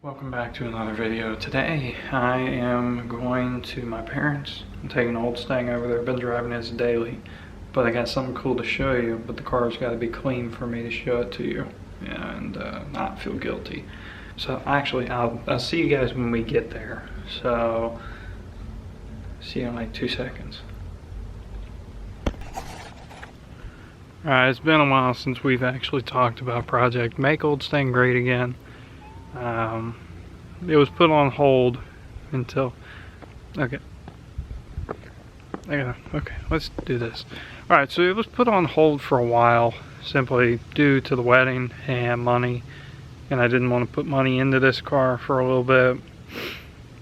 Welcome back to another video. Today I am going to my parents. I'm taking an old Stang over there. I've been driving this daily, but I got something cool to show you, but the car's got to be clean for me to show it to you and not feel guilty. So actually I'll see you guys when we get there. So see you in like 2 seconds. Alright, it's been a while since we've actually talked about Project Make Old Stang Great Again. It was put on hold until, okay, let's do this. Alright, so it was put on hold for a while, simply due to the wedding and money, and I didn't want to put money into this car for a little bit,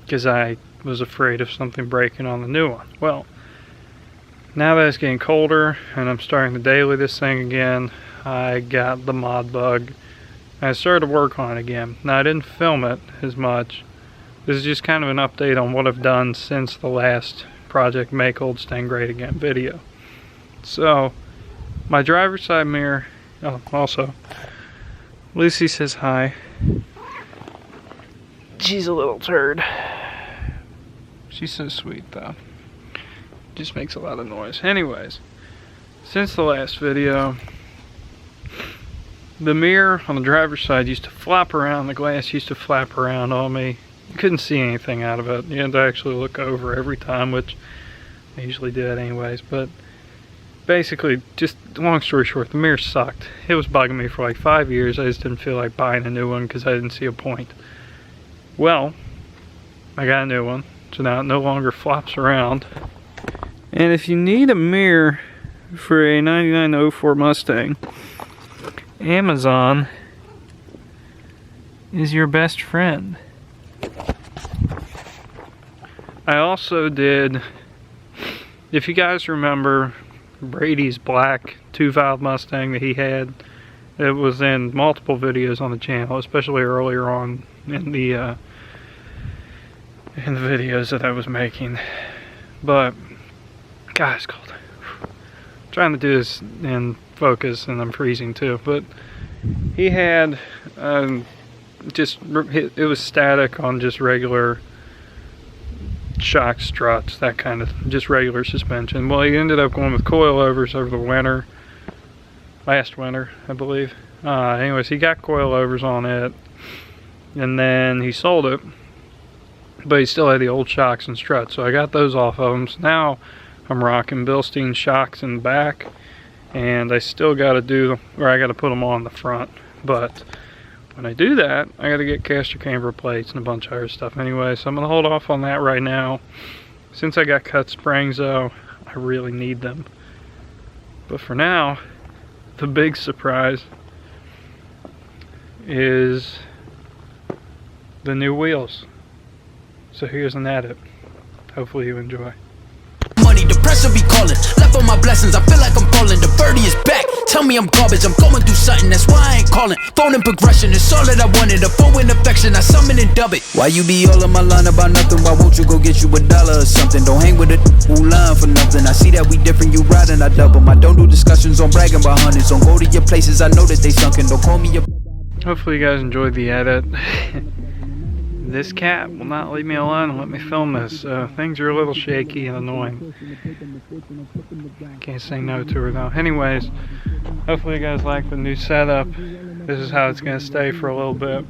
because I was afraid of something breaking on the new one. Well, now that it's getting colder, and I'm starting to daily this thing again, I got the mod bug. I started to work on it again. Now I didn't film it as much. This is just kind of an update on what I've done since the last Project Make Old Stang Great Again video. So, my driver's side mirror, oh, also, Lucy says hi. She's a little turd. She's so sweet though. Just makes a lot of noise. Anyways, since the last video, the mirror on the driver's side used to flop around, the glass used to flap around on me. You couldn't see anything out of it. You had to actually look over every time, which I usually did anyways. But basically, just long story short, the mirror sucked. It was bugging me for like 5 years. I just didn't feel like buying a new one because I didn't see a point. Well, I got a new one, so now it no longer flops around. And if you need a mirror for a 9904 Mustang, Amazon is your best friend. I also did, if you guys remember Brady's black 2-valve Mustang that he had, it was in multiple videos on the channel, especially earlier on in the videos that I was making. But God, it's cold. I'm trying to do this in focus and I'm freezing too, but he had it was static on just regular shock struts, that kind of, just regular suspension. Well, he ended up going with coilovers over the winter, last winter I believe. Anyways, he got coilovers on it and then he sold it, but he still had the old shocks and struts, so I got those off of him. So now I'm rocking Bilstein shocks in the back, and I still got to do, or I got to put them on the front. But when I do that, I got to get caster camber plates and a bunch of other stuff anyway. So I'm going to hold off on that right now. Since I got cut springs though, I really need them. But for now, the big surprise is the new wheels. So here's an edit. Hopefully you enjoy. Money, the pressure be calling. Left on my blessings, I feel like I'm falling. The birdie is back. Tell me I'm garbage, I'm going through something, that's why I ain't calling. Phone and progression, it's all that I wanted. A phone in affection, I summon and dub it. Why you be all on my line about nothing? Why won't you go get you $1 or something? Don't hang with a who line for nothing. I see that we different, you riding, I double. I don't do discussions on bragging about hundreds. Don't go to your places, I know that they sunken. Don't call me a... Hopefully you guys enjoyed the edit. This cat will not leave me alone and let me film this. Things are a little shaky and annoying. Can't say no to her though. Anyways, hopefully you guys like the new setup. This is how it's going to stay for a little bit.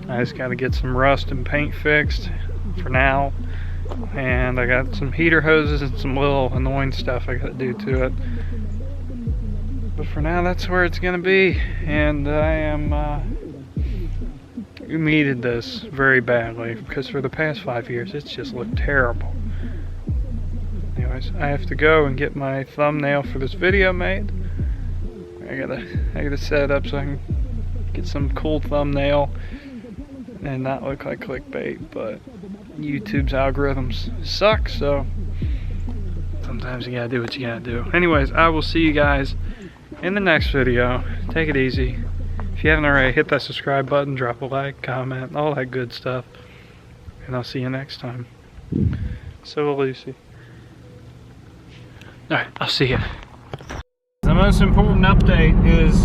I just got to get some rust and paint fixed for now. And I got some heater hoses and some little annoying stuff I got to do to it. But for now, that's where it's going to be. And I am... We needed this very badly because for the past 5 years it's just looked terrible. Anyways, I have to go and get my thumbnail for this video made. I gotta set it up so I can get some cool thumbnail and not look like clickbait, but YouTube's algorithms suck, so sometimes you gotta do what you gotta do. Anyways, I will see you guys in the next video. Take it easy. If you haven't already, hit that subscribe button, drop a like, comment, all that good stuff. And I'll see you next time. So will Lucy. Alright, I'll see you. The most important update is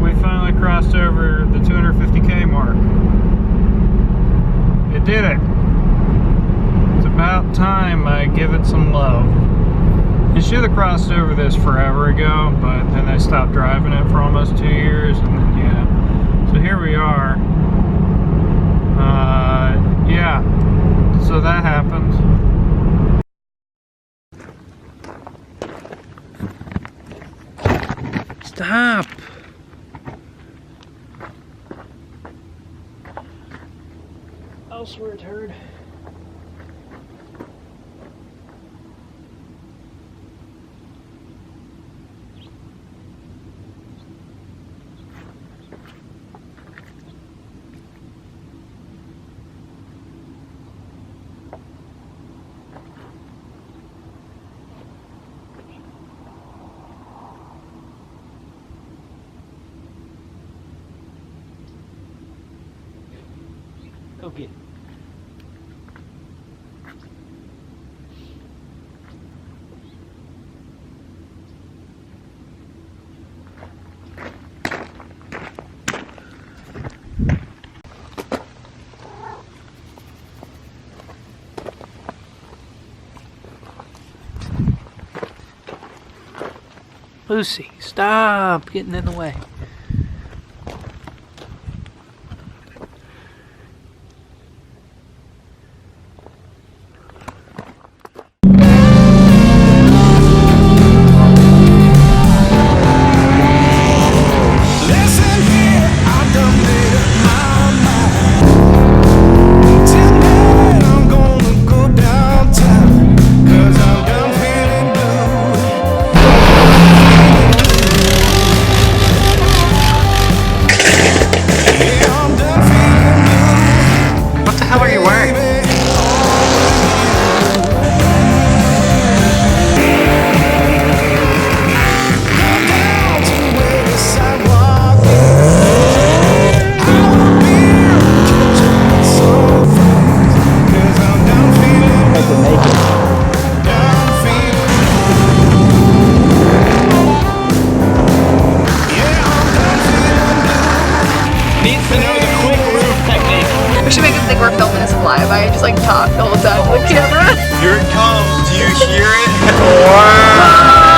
we finally crossed over the 250K mark. did it. It's about time I give it some love. I should have crossed over this forever ago, but then I stopped driving it for almost 2 years, and then, yeah. So here we are. Yeah. So that happened. Stop! I swear, turd. Go get it. Lucy, stop getting in the way. We should make them think we're filming this live. I just like talk the whole time to the camera. Here it comes. Do you hear it? Wow.